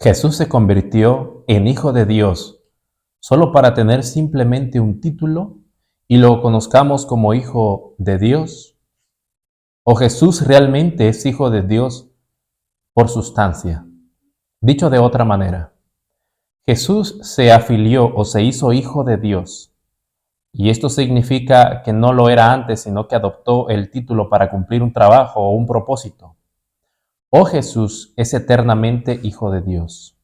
Jesús se convirtió en Hijo de Dios solo para tener simplemente un título y lo conozcamos como Hijo de Dios. ¿O Jesús realmente es Hijo de Dios por sustancia? Dicho de otra manera, Jesús se afilió o se hizo Hijo de Dios. Y esto significa que no lo era antes, sino que adoptó el título para cumplir un trabajo o un propósito. O Jesús es eternamente Hijo de Dios,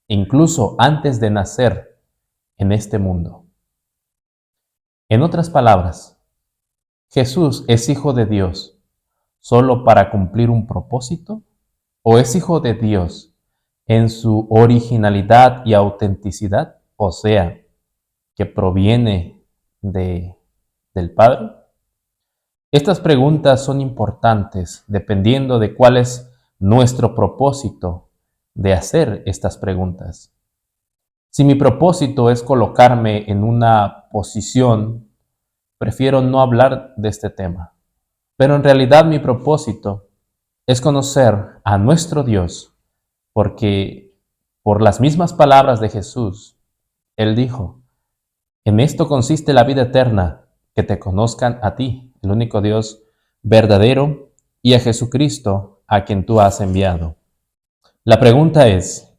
incluso antes de nacer en este mundo. En otras palabras, ¿Jesús es Hijo de Dios solo para cumplir un propósito? ¿O es Hijo de Dios en su originalidad y autenticidad? O sea, que proviene del Padre. Estas preguntas son importantes dependiendo de cuál es nuestro propósito de hacer estas preguntas. Si mi propósito es colocarme en una posición, prefiero no hablar de este tema. Pero en realidad mi propósito es conocer a nuestro Dios, porque por las mismas palabras de Jesús, Él dijo, en esto consiste la vida eterna, que te conozcan a ti, el único Dios verdadero, y a Jesucristo, a quien tú has enviado. La pregunta ¿es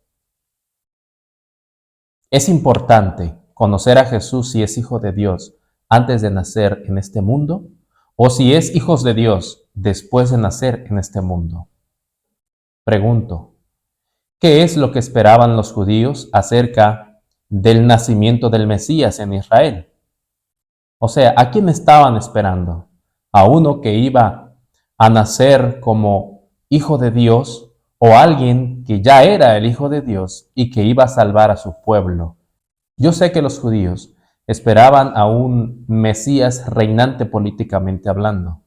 importante conocer a Jesús si es Hijo de Dios antes de nacer en este mundo? ¿O si es hijos de Dios después de nacer en este mundo? Pregunto, ¿qué es lo que esperaban los judíos acerca del nacimiento del Mesías en Israel? O sea, ¿a quién estaban esperando? ¿A uno que iba a nacer como hijo de Dios o a alguien que ya era el Hijo de Dios y que iba a salvar a su pueblo? Yo sé que los judíos esperaban a un Mesías reinante políticamente hablando,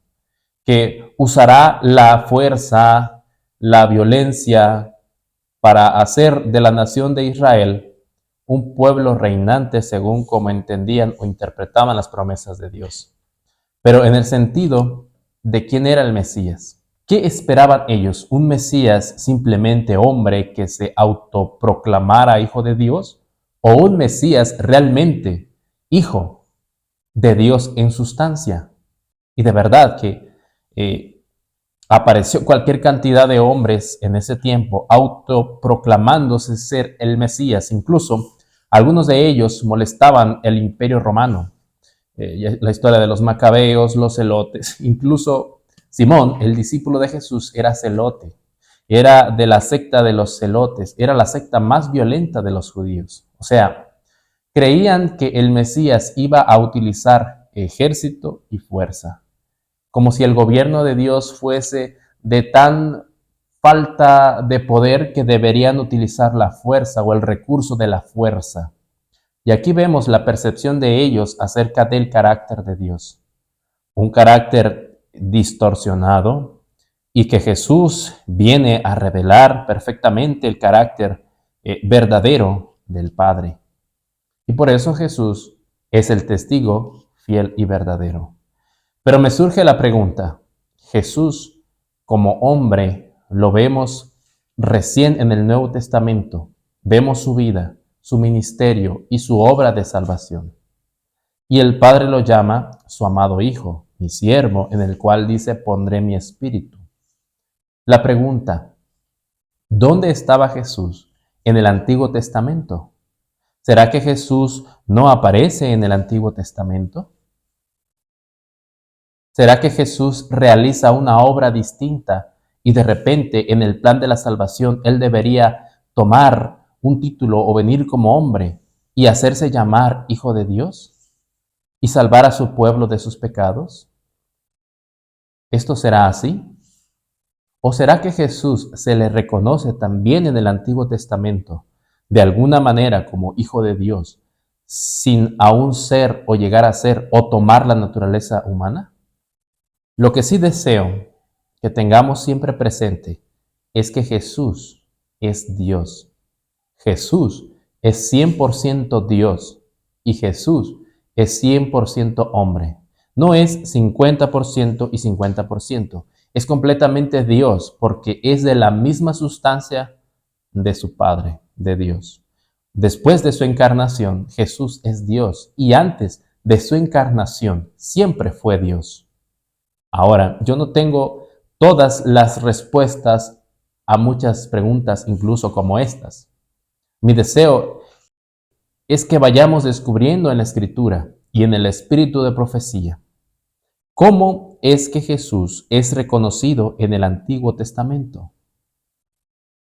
que usará la fuerza, la violencia para hacer de la nación de Israel un pueblo reinante según como entendían o interpretaban las promesas de Dios. Pero en el sentido de quién era el Mesías. ¿Qué esperaban ellos? ¿Un Mesías simplemente hombre que se autoproclamara hijo de Dios? ¿O un Mesías realmente hijo de Dios en sustancia? Y de verdad que apareció cualquier cantidad de hombres en ese tiempo autoproclamándose ser el Mesías. Incluso algunos de ellos molestaban el imperio romano. La historia de los macabeos, los celotes. Incluso Simón, el discípulo de Jesús, era celote. Era de la secta de los celotes. Era la secta más violenta de los judíos. O sea, creían que el Mesías iba a utilizar ejército y fuerza, como si el gobierno de Dios fuese de tan falta de poder que deberían utilizar la fuerza o el recurso de la fuerza. Y aquí vemos la percepción de ellos acerca del carácter de Dios. Un carácter distorsionado y que Jesús viene a revelar perfectamente el carácter verdadero del Padre. Y por eso Jesús es el testigo fiel y verdadero. Pero me surge la pregunta, Jesús como hombre lo vemos recién en el Nuevo Testamento, vemos su vida, su ministerio y su obra de salvación. Y el Padre lo llama su amado Hijo, mi siervo, en el cual dice, pondré mi espíritu. La pregunta, ¿dónde estaba Jesús en el Antiguo Testamento? ¿Será que Jesús no aparece en el Antiguo Testamento? ¿Será que Jesús realiza una obra distinta y de repente en el plan de la salvación Él debería tomar un título o venir como hombre y hacerse llamar Hijo de Dios y salvar a su pueblo de sus pecados? ¿Esto será así? ¿O será que Jesús se le reconoce también en el Antiguo Testamento de alguna manera como Hijo de Dios sin aún ser o llegar a ser o tomar la naturaleza humana? Lo que sí deseo que tengamos siempre presente es que Jesús es Dios. Jesús es 100% Dios y Jesús es 100% hombre. No es 50% y 50%. Es completamente Dios porque es de la misma sustancia de su Padre, de Dios. Después de su encarnación, Jesús es Dios y antes de su encarnación siempre fue Dios. Ahora, yo no tengo todas las respuestas a muchas preguntas, incluso como estas. Mi deseo es que vayamos descubriendo en la Escritura y en el espíritu de profecía cómo es que Jesús es reconocido en el Antiguo Testamento.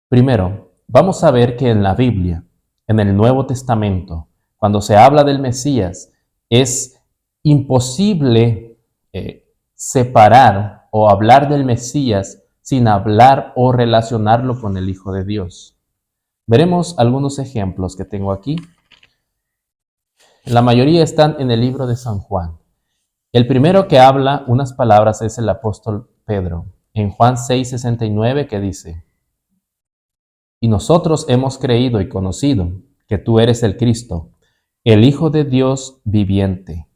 Primero, vamos a ver que en la Biblia, en el Nuevo Testamento, cuando se habla del Mesías, es imposible separar o hablar del Mesías sin hablar o relacionarlo con el Hijo de Dios. Veremos algunos ejemplos que tengo aquí. La mayoría están en el libro de San Juan. El primero que habla unas palabras es el apóstol Pedro, en Juan 6:69, que dice: y nosotros hemos creído y conocido que tú eres el Cristo, el Hijo de Dios viviente.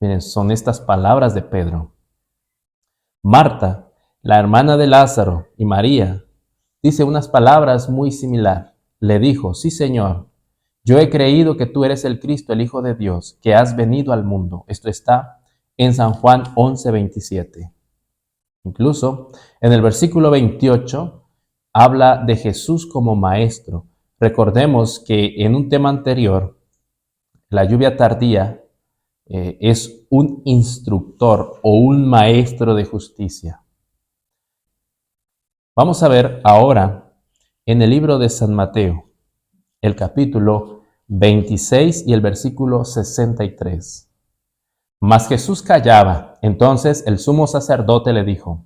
Miren, son estas palabras de Pedro. Marta, la hermana de Lázaro, y María, dice unas palabras muy similares. Le dijo: sí, Señor, yo he creído que tú eres el Cristo, el Hijo de Dios, que has venido al mundo. Esto está en San Juan 11:27. Incluso en el versículo 28 habla de Jesús como maestro. Recordemos que en un tema anterior, la lluvia tardía es un instructor o un maestro de justicia. Vamos a ver ahora en el libro de San Mateo, el capítulo 26 y el versículo 63. Mas Jesús callaba. Entonces el sumo sacerdote le dijo: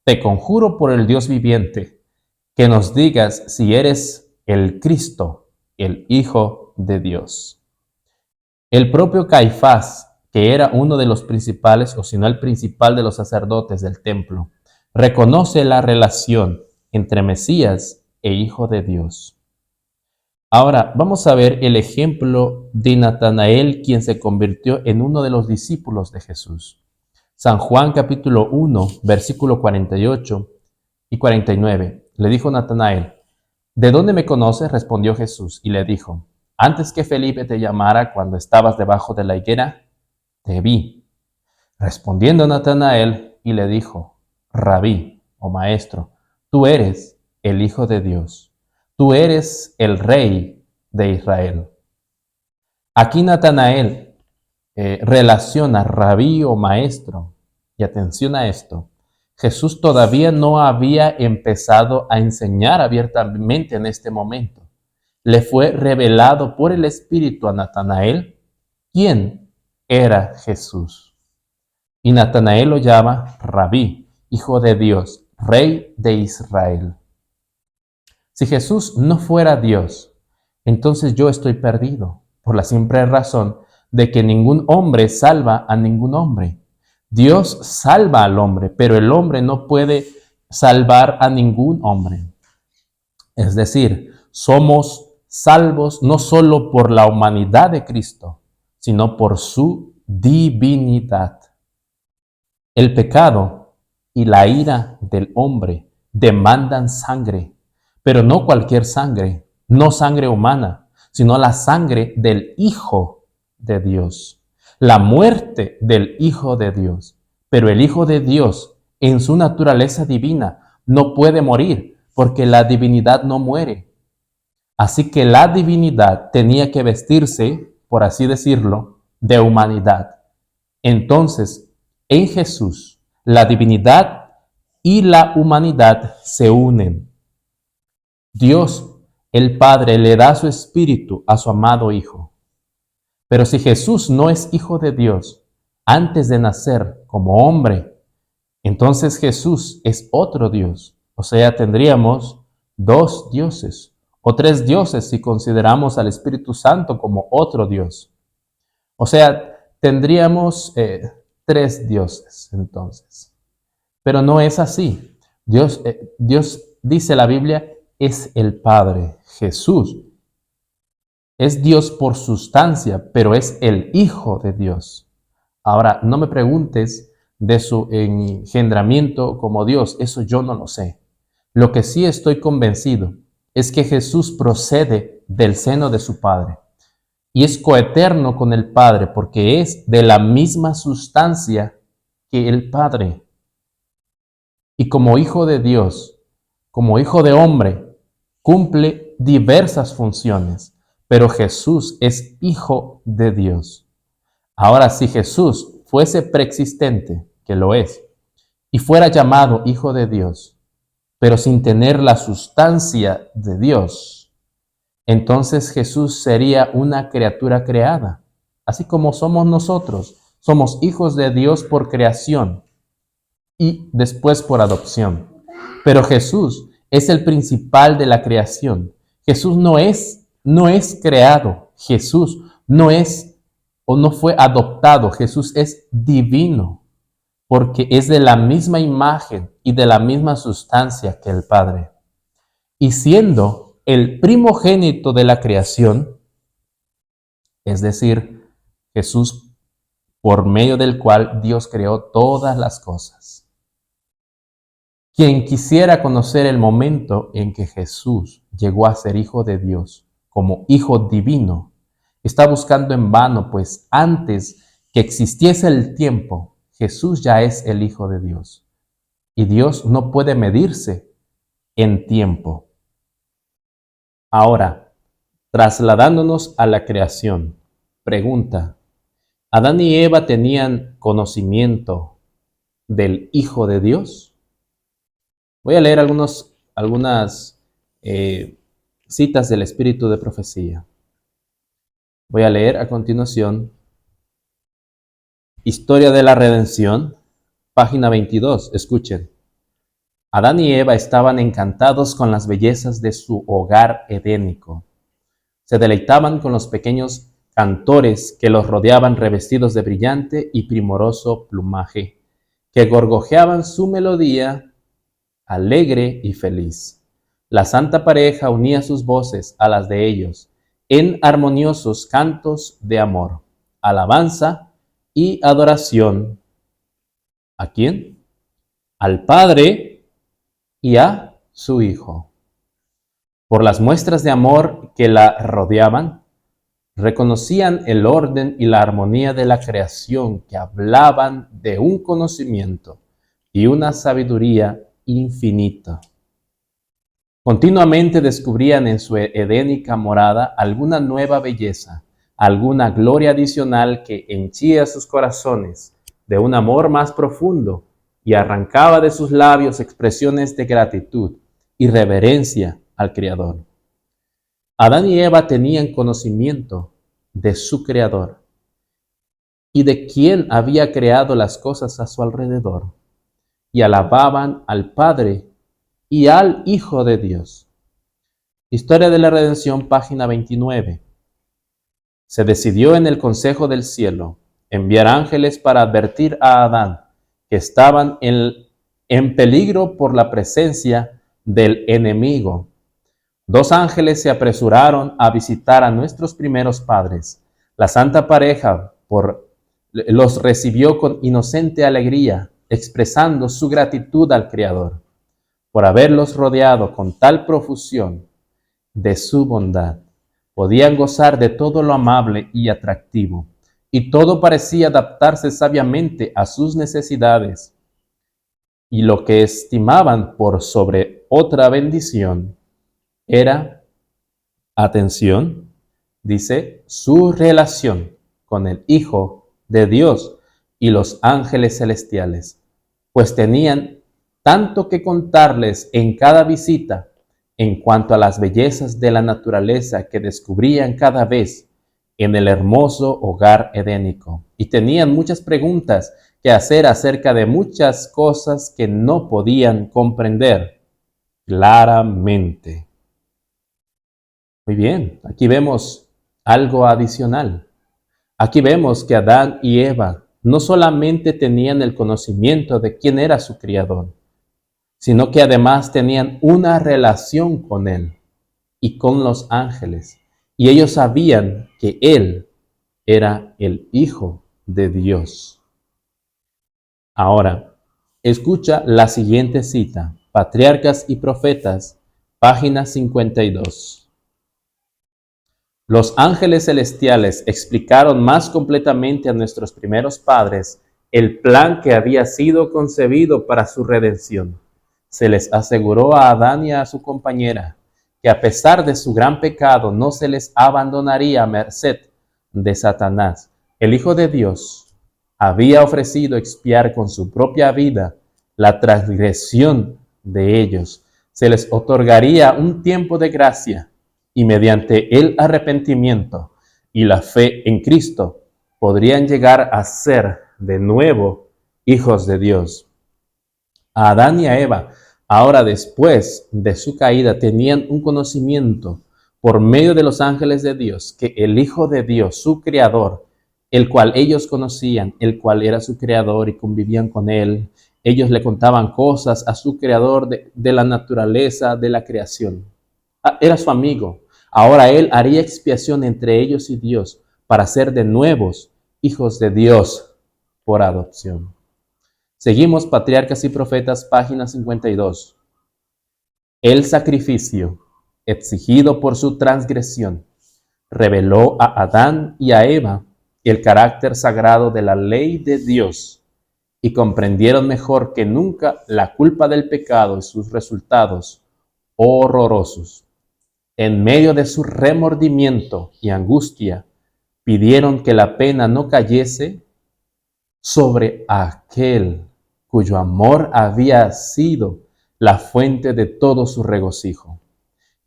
te conjuro por el Dios viviente, que nos digas si eres el Cristo, el Hijo de Dios. El propio Caifás, que era uno de los principales, o si no el principal de los sacerdotes del templo, reconoce la relación entre Mesías e Hijo de Dios. Ahora vamos a ver el ejemplo de Natanael, quien se convirtió en uno de los discípulos de Jesús. San Juan capítulo 1, versículo 48 y 49. Le dijo Natanael: ¿de dónde me conoces? Respondió Jesús y le dijo: antes que Felipe te llamara, cuando estabas debajo de la higuera, te vi. Respondiendo Natanael y le dijo: Rabí, o maestro, tú eres el Hijo de Dios, tú eres el Rey de Israel. Aquí Natanael relaciona rabí o maestro, y atención a esto, Jesús todavía no había empezado a enseñar abiertamente en este momento. Le fue revelado por el Espíritu a Natanael quién era Jesús. Y Natanael lo llama Rabí, Hijo de Dios, Rey de Israel. Si Jesús no fuera Dios, entonces yo estoy perdido, por la simple razón de que ningún hombre salva a ningún hombre. Dios salva al hombre, pero el hombre no puede salvar a ningún hombre. Es decir, somos salvos no solo por la humanidad de Cristo, sino por su divinidad. El pecado y la ira del hombre demandan sangre, pero no cualquier sangre, no sangre humana, sino la sangre del Hijo de Dios, la muerte del Hijo de Dios. Pero el Hijo de Dios, en su naturaleza divina, no puede morir, porque la divinidad no muere. Así que la divinidad tenía que vestirse, por así decirlo, de humanidad. Entonces, en Jesús, la divinidad y la humanidad se unen. Dios, el Padre, le da su espíritu a su amado Hijo. Pero si Jesús no es Hijo de Dios antes de nacer como hombre, entonces Jesús es otro Dios. O sea, tendríamos dos dioses o tres dioses si consideramos al Espíritu Santo como otro Dios. O sea, tendríamos tres dioses entonces. Pero no es así. Dios dice la Biblia, es el Padre. Jesús es Dios por sustancia, pero es el Hijo de Dios. Ahora, no me preguntes de su engendramiento como Dios, eso yo no lo sé. Lo que sí estoy convencido es que Jesús procede del seno de su Padre y es coeterno con el Padre porque es de la misma sustancia que el Padre. Y como hijo de Dios, como hijo de hombre, cumple diversas funciones, pero Jesús es hijo de Dios. Ahora, si Jesús fuese preexistente, que lo es, y fuera llamado hijo de Dios, pero sin tener la sustancia de Dios, entonces Jesús sería una criatura creada, así como somos nosotros. Somos hijos de Dios por creación y después por adopción. Pero Jesús es el principal de la creación. Jesús no es creado. Jesús no es o no fue adoptado. Jesús es divino, porque es de la misma imagen y de la misma sustancia que el Padre. Y siendo el primogénito de la creación, es decir, Jesús por medio del cual Dios creó todas las cosas. Quien quisiera conocer el momento en que Jesús llegó a ser hijo de Dios como hijo divino, está buscando en vano, pues antes que existiese el tiempo, Jesús ya es el Hijo de Dios. Y Dios no puede medirse en tiempo. Ahora, trasladándonos a la creación, pregunta, ¿Adán y Eva tenían conocimiento del Hijo de Dios? Voy a leer algunas citas del Espíritu de Profecía. Voy a leer a continuación Historia de la Redención, página 22. Escuchen. Adán y Eva estaban encantados con las bellezas de su hogar edénico. Se deleitaban con los pequeños cantores que los rodeaban revestidos de brillante y primoroso plumaje, que gorgojeaban su melodía alegre y feliz. La santa pareja unía sus voces a las de ellos en armoniosos cantos de amor, alabanza y adoración. ¿A quién? Al Padre y a su Hijo. Por las muestras de amor que la rodeaban, reconocían el orden y la armonía de la creación que hablaban de un conocimiento y una sabiduría infinita. Continuamente descubrían en su edénica morada alguna nueva belleza, alguna gloria adicional que henchía sus corazones de un amor más profundo y arrancaba de sus labios expresiones de gratitud y reverencia al Creador. Adán y Eva tenían conocimiento de su Creador y de quién había creado las cosas a su alrededor, y alababan al Padre y al Hijo de Dios. Historia de la Redención, página 29. Se decidió en el Consejo del Cielo enviar ángeles para advertir a Adán que estaban en peligro por la presencia del enemigo. 2 ángeles se apresuraron a visitar a nuestros primeros padres. La santa pareja los recibió con inocente alegría, expresando su gratitud al Creador por haberlos rodeado con tal profusión de su bondad. Podían gozar de todo lo amable y atractivo, y todo parecía adaptarse sabiamente a sus necesidades. Y lo que estimaban por sobre otra bendición era, atención, dice, su relación con el Hijo de Dios y los ángeles celestiales, pues tenían tanto que contarles en cada visita en cuanto a las bellezas de la naturaleza que descubrían cada vez en el hermoso hogar edénico. Y tenían muchas preguntas que hacer acerca de muchas cosas que no podían comprender claramente. Muy bien, aquí vemos algo adicional. Aquí vemos que Adán y Eva no solamente tenían el conocimiento de quién era su Creador, sino que además tenían una relación con Él y con los ángeles. Y ellos sabían que Él era el Hijo de Dios. Ahora, escucha la siguiente cita. Patriarcas y Profetas, Página 52. Los ángeles celestiales explicaron más completamente a nuestros primeros padres el plan que había sido concebido para su redención. Se les aseguró a Adán y a su compañera que a pesar de su gran pecado no se les abandonaría a merced de Satanás. El Hijo de Dios había ofrecido expiar con su propia vida la transgresión de ellos. Se les otorgaría un tiempo de gracia y mediante el arrepentimiento y la fe en Cristo podrían llegar a ser de nuevo hijos de Dios. A Adán y a Eva, ahora después de su caída, tenían un conocimiento por medio de los ángeles de Dios, que el Hijo de Dios, su Creador, el cual ellos conocían, el cual era su Creador y convivían con Él, ellos le contaban cosas a su Creador de la naturaleza, de la creación. Era su amigo. Ahora Él haría expiación entre ellos y Dios para ser de nuevos hijos de Dios por adopción. Seguimos Patriarcas y Profetas, página 52. El sacrificio exigido por su transgresión reveló a Adán y a Eva el carácter sagrado de la ley de Dios y comprendieron mejor que nunca la culpa del pecado y sus resultados horrorosos. En medio de su remordimiento y angustia, pidieron que la pena no cayese sobre aquel cuyo amor había sido la fuente de todo su regocijo,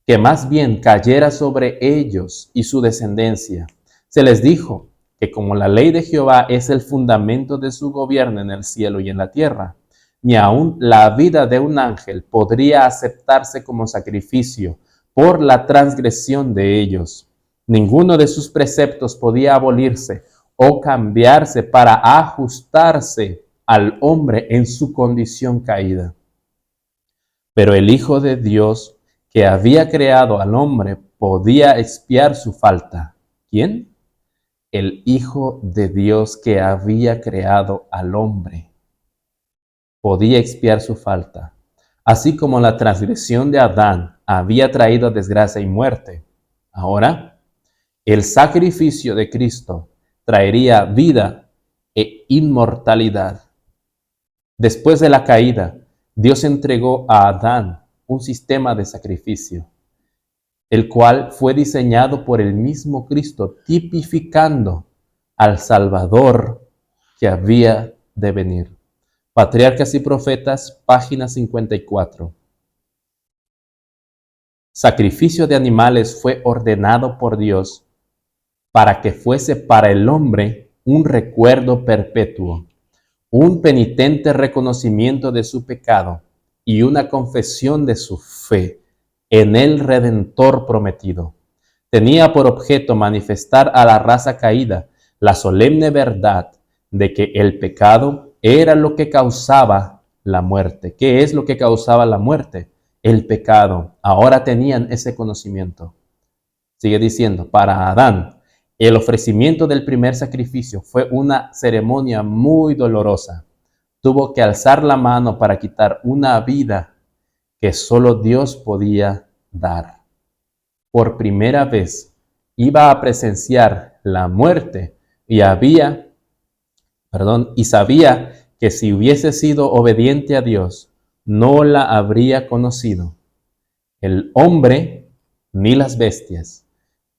que más bien cayera sobre ellos y su descendencia. Se les dijo que como la ley de Jehová es el fundamento de su gobierno en el cielo y en la tierra, ni aun la vida de un ángel podría aceptarse como sacrificio por la transgresión de ellos. Ninguno de sus preceptos podía abolirse o cambiarse para ajustarse al hombre en su condición caída. Pero el Hijo de Dios que había creado al hombre podía expiar su falta. ¿Quién? El Hijo de Dios que había creado al hombre podía expiar su falta. Así como la transgresión de Adán había traído desgracia y muerte, ahora el sacrificio de Cristo traería vida e inmortalidad. Después de la caída, Dios entregó a Adán un sistema de sacrificio, el cual fue diseñado por el mismo Cristo, tipificando al Salvador que había de venir. Patriarcas y Profetas, página 54. Sacrificio de animales fue ordenado por Dios para que fuese para el hombre un recuerdo perpetuo, un penitente reconocimiento de su pecado y una confesión de su fe en el Redentor prometido. Tenía por objeto manifestar a la raza caída la solemne verdad de que el pecado era lo que causaba la muerte. ¿Qué es lo que causaba la muerte? El pecado. Ahora tenían ese conocimiento. Sigue diciendo, para Adán, el ofrecimiento del primer sacrificio fue una ceremonia muy dolorosa. Tuvo que alzar la mano para quitar una vida que solo Dios podía dar. Por primera vez iba a presenciar la muerte y sabía que si hubiese sido obediente a Dios, no la habría conocido. El hombre ni las bestias.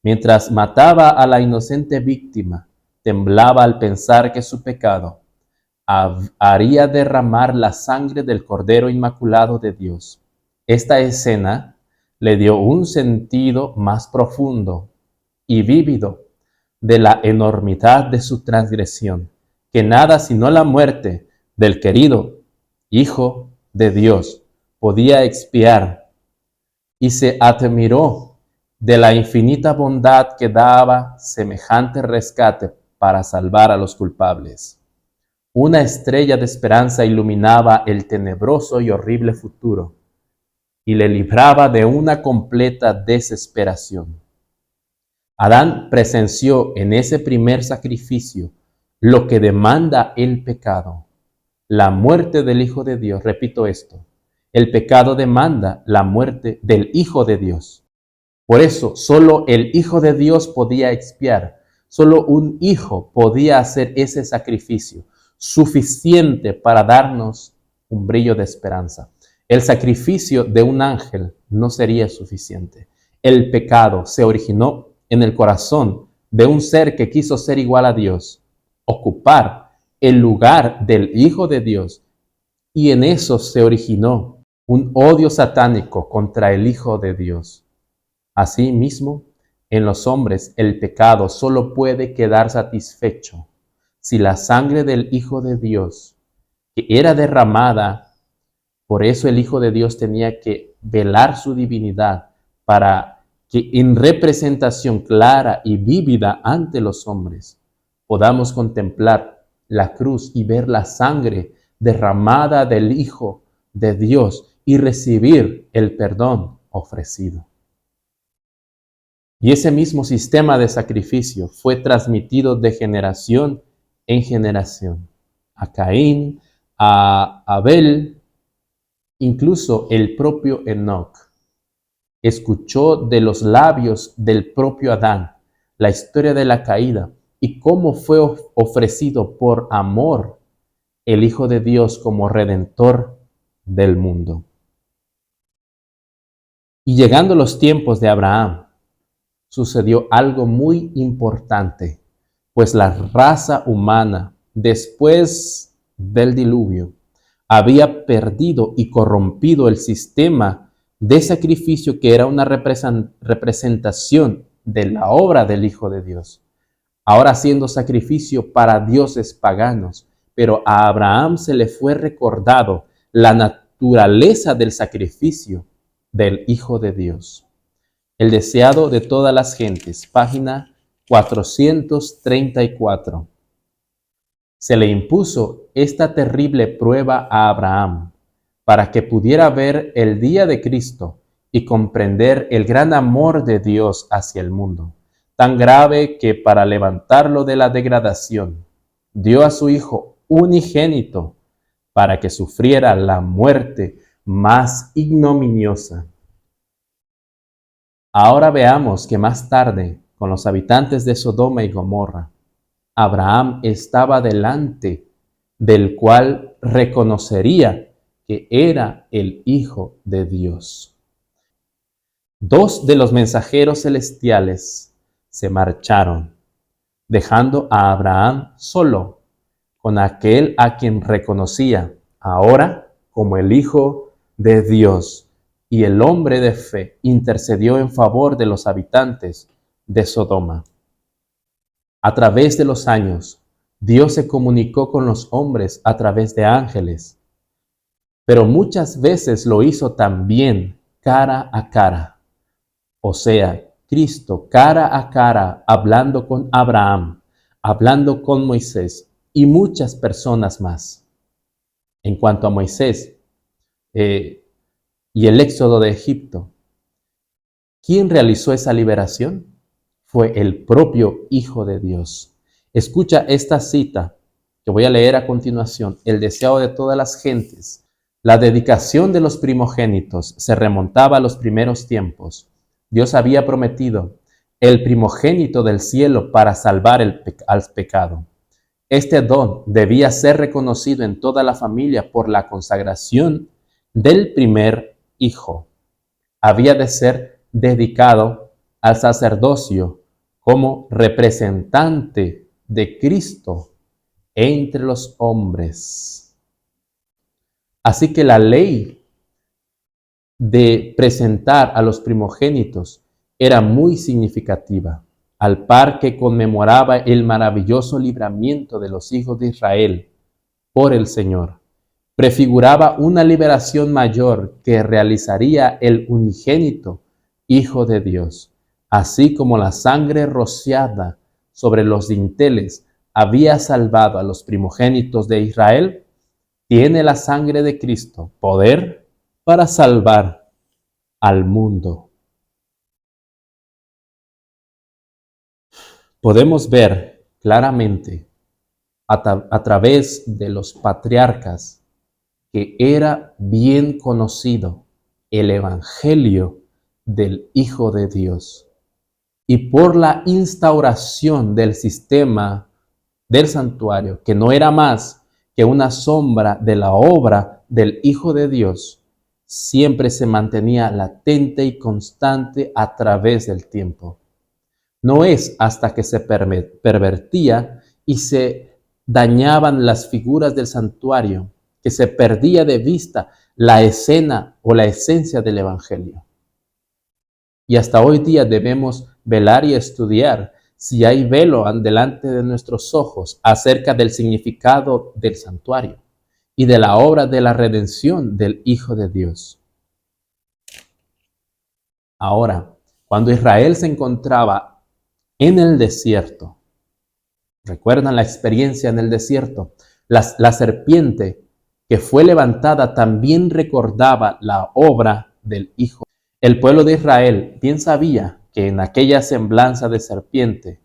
Mientras mataba a la inocente víctima, temblaba al pensar que su pecado haría derramar la sangre del Cordero Inmaculado de Dios. Esta escena le dio un sentido más profundo y vívido de la enormidad de su transgresión, que nada sino la muerte del querido Hijo de Dios podía expiar, y se admiró de la infinita bondad que daba semejante rescate para salvar a los culpables. Una estrella de esperanza iluminaba el tenebroso y horrible futuro y le libraba de una completa desesperación. Adán presenció en ese primer sacrificio lo que demanda el pecado, la muerte del Hijo de Dios. Repito esto, El pecado demanda la muerte del Hijo de Dios. Por eso, solo el Hijo de Dios podía expiar. Solo un hijo podía hacer ese sacrificio suficiente para darnos un brillo de esperanza. El sacrificio de un ángel no sería suficiente. El pecado se originó en el corazón de un ser que quiso ser igual a Dios, ocupar el lugar del Hijo de Dios, y en eso se originó un odio satánico contra el Hijo de Dios. Asimismo, en los hombres el pecado solo puede quedar satisfecho si la sangre del Hijo de Dios, que era derramada, por eso el Hijo de Dios tenía que velar su divinidad para que en representación clara y vívida ante los hombres podamos contemplar la cruz y ver la sangre derramada del Hijo de Dios y recibir el perdón ofrecido. Y ese mismo sistema de sacrificio fue transmitido de generación en generación. A Caín, a Abel, incluso el propio Enoc escuchó de los labios del propio Adán la historia de la caída y cómo fue ofrecido por amor el Hijo de Dios como redentor del mundo. Y llegando los tiempos de Abraham, sucedió algo muy importante, pues la raza humana, después del diluvio, había perdido y corrompido el sistema de sacrificio que era una representación de la obra del Hijo de Dios, ahora siendo sacrificio para dioses paganos. Pero a Abraham se le fue recordado la naturaleza del sacrificio del Hijo de Dios. El deseado de todas las gentes, página 434. Se le impuso esta terrible prueba a Abraham para que pudiera ver el día de Cristo y comprender el gran amor de Dios hacia el mundo, tan grave que para levantarlo de la degradación, dio a su Hijo unigénito para que sufriera la muerte más ignominiosa. Ahora veamos que más tarde, con los habitantes de Sodoma y Gomorra, Abraham estaba delante del cual reconocería que era el Hijo de Dios. Dos de los mensajeros celestiales se marcharon, dejando a Abraham solo con aquel a quien reconocía ahora como el Hijo de Dios. Y el hombre de fe intercedió en favor de los habitantes de Sodoma. A través de los años, Dios se comunicó con los hombres a través de ángeles, pero muchas veces lo hizo también cara a cara. O sea, Cristo cara a cara, hablando con Abraham, hablando con Moisés y muchas personas más. En cuanto a Moisés y el éxodo de Egipto, ¿quién realizó esa liberación? Fue el propio Hijo de Dios. Escucha esta cita que voy a leer a continuación. El deseo de todas las gentes. La dedicación de los primogénitos se remontaba a los primeros tiempos. Dios había prometido el primogénito del cielo para salvar al pecado. Este don debía ser reconocido en toda la familia por la consagración del primer hijo. Había de ser dedicado al sacerdocio como representante de Cristo entre los hombres. Así que la ley de presentar a los primogénitos era muy significativa, al par que conmemoraba el maravilloso libramiento de los hijos de Israel por el Señor. Prefiguraba una liberación mayor que realizaría el unigénito Hijo de Dios, así como la sangre rociada sobre los dinteles había salvado a los primogénitos de Israel. Tiene la sangre de Cristo poder para salvar al mundo. Podemos ver claramente a través de los patriarcas que era bien conocido el Evangelio del Hijo de Dios. Y por la instauración del sistema del santuario, que no era más que una sombra de la obra del Hijo de Dios, siempre se mantenía latente y constante a través del tiempo. No es hasta que se pervertía y se dañaban las figuras del santuario que se perdía de vista la escena o la esencia del Evangelio. Y hasta hoy día debemos velar y estudiar si hay velo delante de nuestros ojos acerca del significado del santuario y de la obra de la redención del Hijo de Dios. Ahora, cuando Israel se encontraba en el desierto, ¿recuerdan la experiencia en el desierto? La serpiente que fue levantada también recordaba la obra del Hijo. El pueblo de Israel bien sabía que en aquella semblanza de serpiente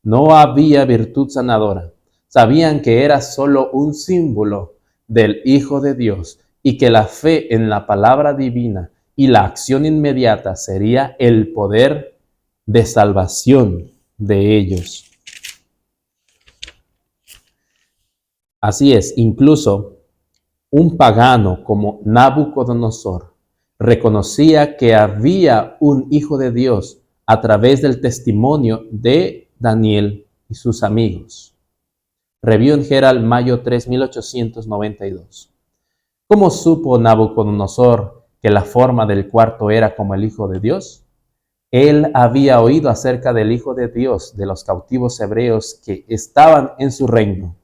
no había virtud sanadora. Sabían que era solo un símbolo del Hijo de Dios y que la fe en la palabra divina y la acción inmediata sería el poder de salvación de ellos. Así es, incluso un pagano como Nabucodonosor reconocía que había un Hijo de Dios a través del testimonio de Daniel y sus amigos. Review en Herald, mayo 3, 1892. ¿Cómo supo Nabucodonosor que la forma del cuarto era como el Hijo de Dios? Él había oído acerca del Hijo de Dios de los cautivos hebreos que estaban en su reino.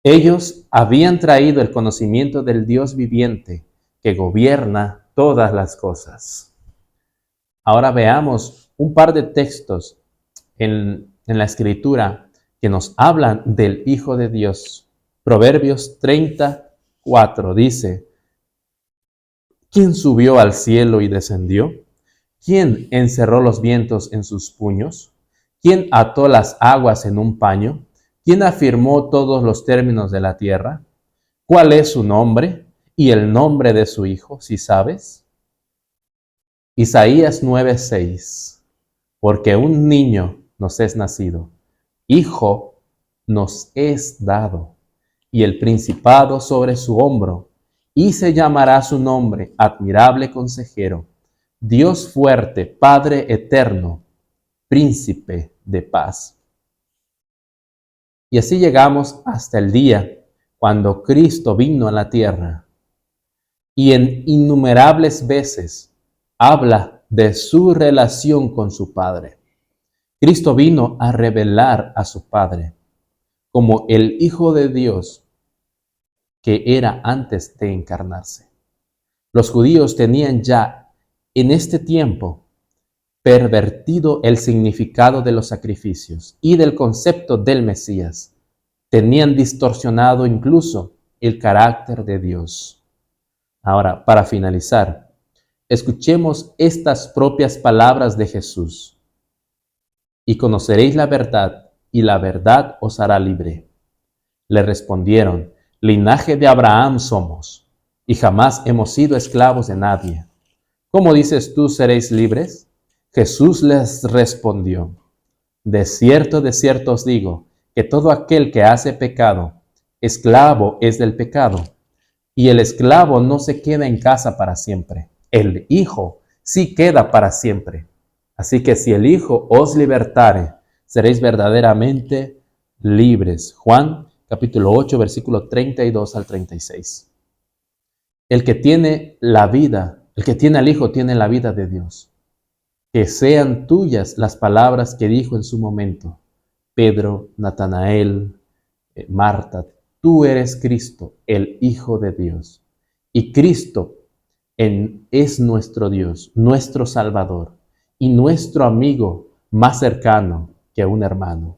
Ellos habían traído el conocimiento del Dios viviente que gobierna todas las cosas. Ahora veamos un par de textos en la Escritura que nos hablan del Hijo de Dios. Proverbios 34 dice: ¿quién subió al cielo y descendió? ¿Quién encerró los vientos en sus puños? ¿Quién ató las aguas en un paño? ¿Quién afirmó todos los términos de la tierra? ¿Cuál es su nombre y el nombre de su hijo, si sabes? Isaías 9:6. Porque un niño nos es nacido, hijo nos es dado, y el principado sobre su hombro, y se llamará su nombre admirable consejero, Dios fuerte, Padre eterno, príncipe de paz. Y así llegamos hasta el día cuando Cristo vino a la tierra y en innumerables veces habla de su relación con su Padre. Cristo vino a revelar a su Padre como el Hijo de Dios que era antes de encarnarse. Los judíos tenían ya en este tiempo pervertido el significado de los sacrificios y del concepto del Mesías. Tenían distorsionado incluso el carácter de Dios. Ahora, para finalizar, escuchemos estas propias palabras de Jesús. Y conoceréis la verdad, y la verdad os hará libre. Le respondieron: linaje de Abraham somos, y jamás hemos sido esclavos de nadie. ¿Cómo dices tú seréis libres? Jesús les respondió: de cierto os digo, que todo aquel que hace pecado, esclavo es del pecado. Y el esclavo no se queda en casa para siempre. El Hijo sí queda para siempre. Así que si el Hijo os libertare, seréis verdaderamente libres. Juan capítulo 8, versículo 32 al 36. El que tiene la vida, el que tiene al Hijo, tiene la vida de Dios. Que sean tuyas las palabras que dijo en su momento Pedro, Natanael, Marta: tú eres Cristo, el Hijo de Dios. Y Cristo es nuestro Dios, nuestro Salvador y nuestro amigo más cercano que un hermano.